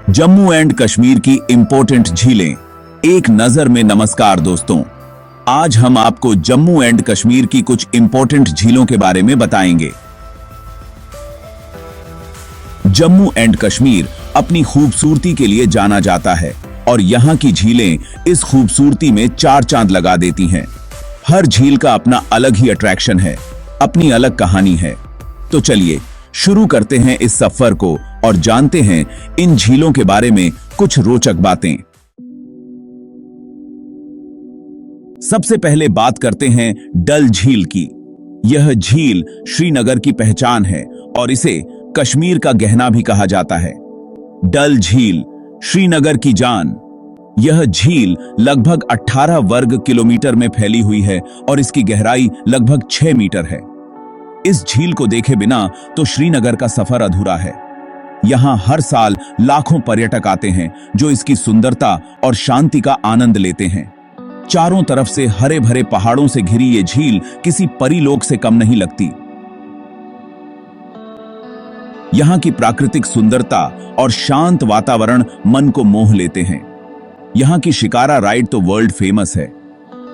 Jammu and Kashmir की important झीलें एक नजर में। नमस्कार दोस्तों, आज हम आपको जम्मू एंड कश्मीर की कुछ इंपॉर्टेंट झीलों के बारे में बताएंगे। जम्मू एंड कश्मीर अपनी खूबसूरती के लिए जाना जाता है और यहाँ की झीलें इस खूबसूरती में चार चांद लगा देती हैं। हर झील का अपना अलग ही अट्रैक्शन है, अपनी अलग कहानी है। तो चलिए शुरू करते हैं इस सफर को और जानते हैं इन झीलों के बारे में कुछ रोचक बातें। सबसे पहले बात करते हैं डल झील की। यह झील श्रीनगर की पहचान है और इसे कश्मीर का गहना भी कहा जाता है। डल झील, श्रीनगर की जान। यह झील लगभग 18 वर्ग किलोमीटर में फैली हुई है और इसकी गहराई लगभग 6 मीटर है। इस झील को देखे बिना तो श्रीनगर का सफर अधूरा है। यहां हर साल लाखों पर्यटक आते हैं जो इसकी सुंदरता और शांति का आनंद लेते हैं। चारों तरफ से हरे भरे पहाड़ों से घिरी ये झील किसी परीलोक से कम नहीं लगती। यहां की प्राकृतिक सुंदरता और शांत वातावरण मन को मोह लेते हैं। यहां की शिकारा राइड तो वर्ल्ड फेमस है।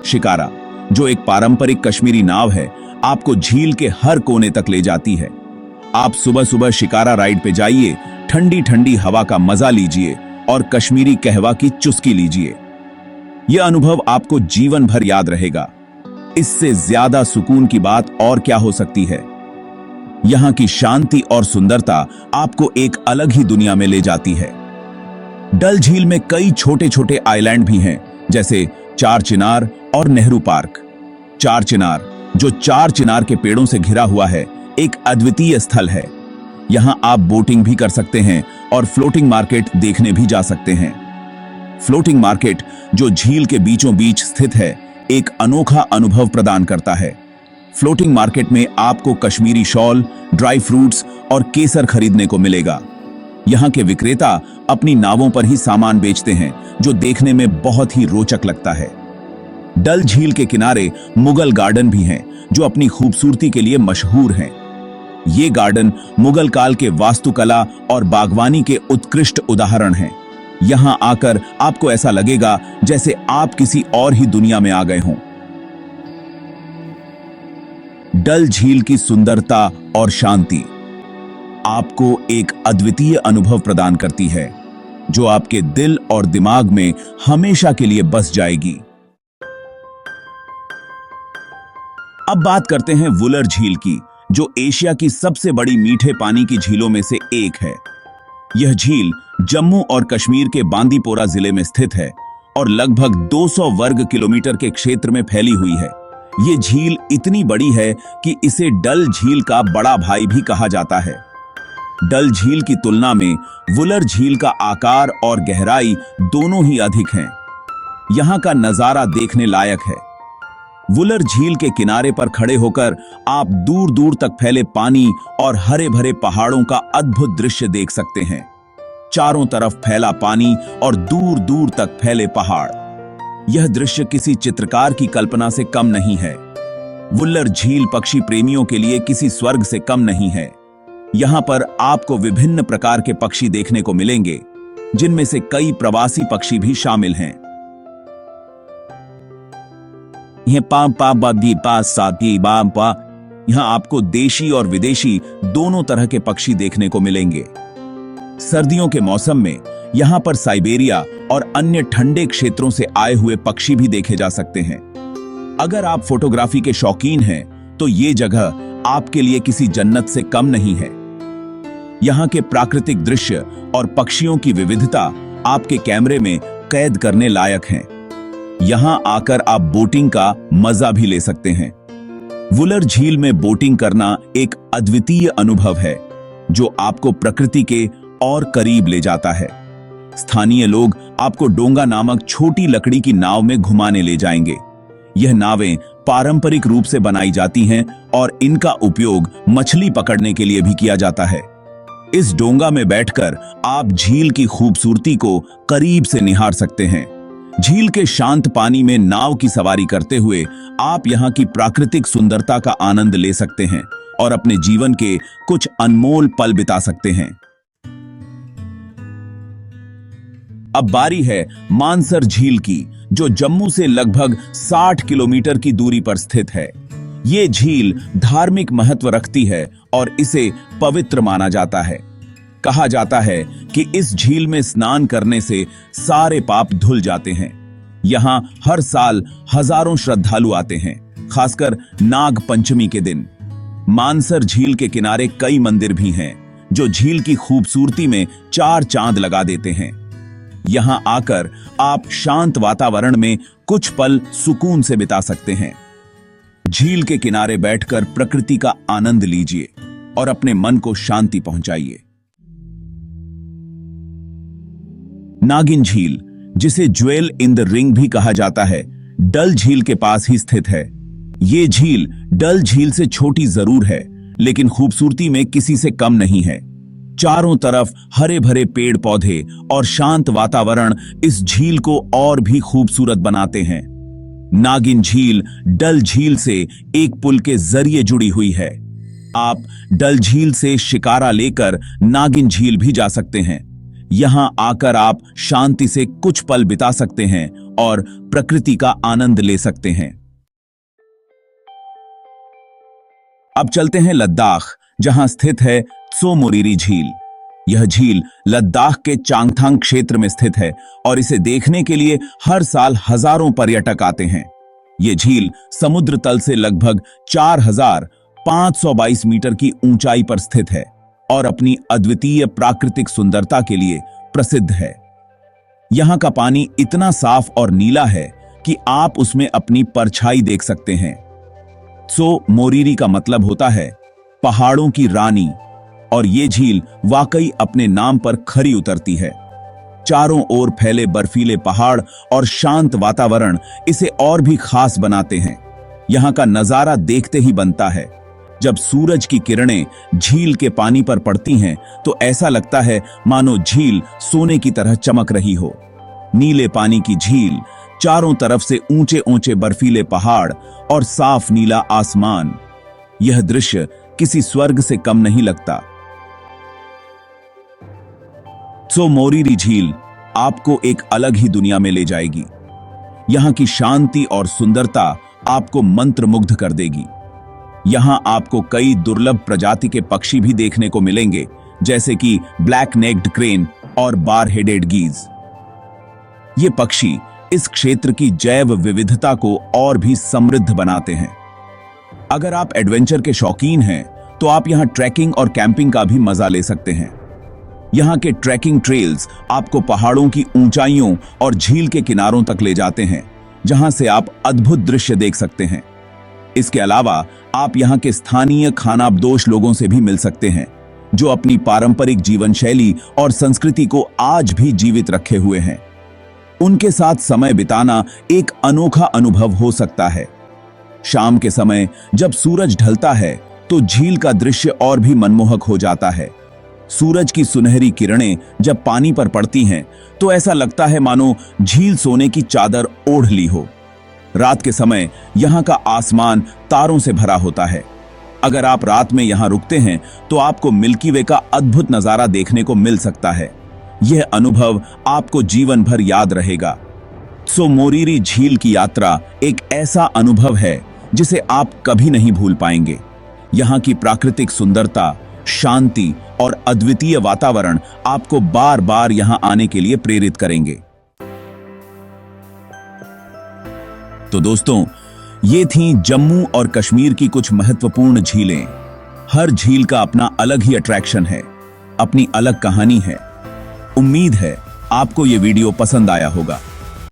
शिकारा, जो एक पारंपरिक कश्मीरी नाव है, आपको झील के हर कोने तक ले जाती है। आप सुबह सुबह शिकारा राइड पे जाइए, ठंडी ठंडी हवा का मजा लीजिए और कश्मीरी कहवा की चुस्की लीजिए। यह अनुभव आपको जीवन भर याद रहेगा। इससे ज्यादा सुकून की बात और क्या हो सकती है। यहां की शांति और सुंदरता आपको एक अलग ही दुनिया में ले जाती है। डल झील में कई छोटे छोटे आइलैंड भी हैं, जैसे चार चिनार और नेहरू पार्क। चार चिनार, जो चार चिनार के पेड़ों से घिरा हुआ है, एक अद्वितीय स्थल है। यहां आप बोटिंग भी कर सकते हैं और फ्लोटिंग मार्केट देखने भी जा सकते हैं। फ्लोटिंग मार्केट, जो झील के बीचों बीच स्थित है, एक अनोखा अनुभव प्रदान करता है। फ्लोटिंग मार्केट में आपको कश्मीरी शॉल, ड्राई फ्रूट्स और केसर खरीदने को मिलेगा। यहां के विक्रेता अपनी नावों पर ही सामान बेचते हैं, जो देखने में बहुत ही रोचक लगता है। डल झील के किनारे मुगल गार्डन भी हैं, जो अपनी खूबसूरती के लिए मशहूर हैं। ये गार्डन मुगल काल के वास्तुकला और बागवानी के उत्कृष्ट उदाहरण हैं। यहां आकर आपको ऐसा लगेगा जैसे आप किसी और ही दुनिया में आ गए हों। डल झील की सुंदरता और शांति आपको एक अद्वितीय अनुभव प्रदान करती है, जो आपके दिल और दिमाग में हमेशा के लिए बस जाएगी। अब बात करते हैं वुलर झील की, जो एशिया की सबसे बड़ी मीठे पानी की झीलों में से एक है। यह झील जम्मू और कश्मीर के बांदीपोरा जिले में स्थित है और लगभग 200 वर्ग किलोमीटर के क्षेत्र में फैली हुई है। ये झील इतनी बड़ी है कि इसे डल झील का बड़ा भाई भी कहा जाता है। डल झील की तुलना में वुलर झील का आकार और गहराई दोनों ही अधिक हैं। यहां का नजारा देखने लायक है। वुलर झील के किनारे पर खड़े होकर आप दूर दूर तक फैले पानी और हरे भरे पहाड़ों का अद्भुत दृश्य देख सकते हैं। चारों तरफ फैला पानी और दूर दूर तक फैले पहाड़। यह दृश्य किसी चित्रकार की कल्पना से कम नहीं है। वुलर झील पक्षी प्रेमियों के लिए किसी स्वर्ग से कम नहीं है। यहां पर आपको विभिन्न प्रकार के पक्षी देखने को मिलेंगे, जिनमें से कई प्रवासी पक्षी भी शामिल हैं। यहां आपको देशी और विदेशी दोनों तरह के पक्षी देखने को मिलेंगे। सर्दियों के मौसम में यहां पर साइबेरिया और अन्य ठंडे क्षेत्रों से आए हुए पक्षी भी देखे जा सकते हैं। अगर आप फोटोग्राफी के शौकीन हैं, तो ये जगह आपके लिए किसी जन्नत से कम नहीं है। यहां के प्राकृतिक दृश्य और पक्षियों की विविधता आपके कैमरे में कैद करने लायक हैं। यहां आकर आप बोटिंग का मजा भी ले सकते हैं। वुलर झील में बोटिंग करना एक अद्वितीय अनुभव है, जो आपको प्रकृति के और करीब ले जाता है। स्थानीय लोग आपको डोंगा नामक छोटी लकड़ी की नाव में घुमाने ले जाएंगे। यह नावें पारंपरिक रूप से बनाई जाती हैं और इनका उपयोग मछली पकड़ने के लिए भी किया जाता है। इस डोंगा में बैठकर आप झील की खूबसूरती को करीब से निहार सकते हैं। झील के शांत पानी में नाव की सवारी करते हुए आप यहां की प्राकृतिक सुंदरता का आनंद ले सकते हैं और अपने जीवन के कुछ अनमोल पल बिता सकते हैं। अब बारी है मानसर झील की, जो जम्मू से लगभग 60 किलोमीटर की दूरी पर स्थित है। ये झील धार्मिक महत्व रखती है और इसे पवित्र माना जाता है। कहा जाता है कि इस झील में स्नान करने से सारे पाप धुल जाते हैं। यहाँ हर साल हजारों श्रद्धालु आते हैं, खासकर नाग पंचमी के दिन। मानसर झील के किनारे कई मंदिर भी हैं, जो झील की खूबसूरती में चार चांद लगा देते हैं। यहां आकर आप शांत वातावरण में कुछ पल सुकून से बिता सकते हैं। झील के किनारे बैठकर प्रकृति का आनंद लीजिए और अपने मन को शांति पहुंचाइए। नागिन झील, जिसे ज्वेल इन द रिंग भी कहा जाता है, डल झील के पास ही स्थित है। ये झील डल झील से छोटी जरूर है, लेकिन खूबसूरती में किसी से कम नहीं है। चारों तरफ हरे भरे पेड़ पौधे और शांत वातावरण इस झील को और भी खूबसूरत बनाते हैं। नागिन झील डल झील से एक पुल के जरिए जुड़ी हुई है। आप डल झील से शिकारा लेकर नागिन झील भी जा सकते हैं। यहां आकर आप शांति से कुछ पल बिता सकते हैं और प्रकृति का आनंद ले सकते हैं। अब चलते हैं लद्दाख, जहां स्थित है त्सो मोरिरी झील। यह झील लद्दाख के चांगथांग क्षेत्र में स्थित है और इसे देखने के लिए हर साल हजारों पर्यटक आते हैं। यह झील समुद्र तल से लगभग 4522 मीटर की ऊंचाई पर स्थित है और अपनी अद्वितीय प्राकृतिक सुंदरता के लिए प्रसिद्ध है। यहां का पानी इतना साफ और नीला है कि आप उसमें अपनी परछाई देख सकते हैं। त्सो मोरिरी का मतलब होता है पहाड़ों की रानी, और ये झील वाकई अपने नाम पर खरी उतरती है। चारों ओर फैले बर्फीले पहाड़ और शांत वातावरण इसे और भी खास बनाते हैं। यहां का नजारा देखते ही बनता है। जब सूरज की किरणें झील के पानी पर पड़ती हैं तो ऐसा लगता है मानो झील सोने की तरह चमक रही हो। नीले पानी की झील, चारों तरफ से ऊंचे ऊंचे बर्फीले पहाड़ और साफ नीला आसमान, यह दृश्य किसी स्वर्ग से कम नहीं लगता। त्सो मोरिरी झील आपको एक अलग ही दुनिया में ले जाएगी। यहां की शांति और सुंदरता आपको मंत्रमुग्ध कर देगी। यहां आपको कई दुर्लभ प्रजाति के पक्षी भी देखने को मिलेंगे, जैसे कि ब्लैक नेक्ड क्रेन और बार हेडेड गीज। ये पक्षी इस क्षेत्र की जैव विविधता को और भी समृद्ध बनाते हैं। अगर आप एडवेंचर के शौकीन हैं तो आप यहां ट्रैकिंग और कैंपिंग का भी मजा ले सकते हैं। यहां के ट्रैकिंग ट्रेल्स आपको पहाड़ों की ऊंचाइयों और झील के किनारों तक ले जाते हैं, जहां से आप अद्भुत दृश्य देख सकते हैं। इसके अलावा आप यहां के स्थानीय खानाबदोश लोगों से भी मिल सकते हैं, जो अपनी पारंपरिक जीवन शैली और संस्कृति को आज भी जीवित रखे हुए हैं। उनके साथ समय बिताना एक अनोखा अनुभव हो सकता है। शाम के समय जब सूरज ढलता है तो झील का दृश्य और भी मनमोहक हो जाता है। सूरज की सुनहरी किरणें जब पानी पर पड़ती हैं तो ऐसा लगता है मानो झील सोने की चादर ओढ़ ली हो। रात के समय यहां का आसमान तारों से भरा होता है। अगर आप रात में यहां रुकते हैं तो आपको मिल्की वे का अद्भुत नजारा देखने को मिल सकता है। यह अनुभव आपको जीवन भर याद रहेगा। त्सो मोरिरी झील की यात्रा एक ऐसा अनुभव है जिसे आप कभी नहीं भूल पाएंगे। यहां की प्राकृतिक सुंदरता, शांति और अद्वितीय वातावरण आपको बार बार यहां आने के लिए प्रेरित करेंगे। तो दोस्तों, ये थीं जम्मू और कश्मीर की कुछ महत्वपूर्ण झीलें। हर झील का अपना अलग ही अट्रैक्शन है, अपनी अलग कहानी है। उम्मीद है आपको ये वीडियो पसंद आया होगा।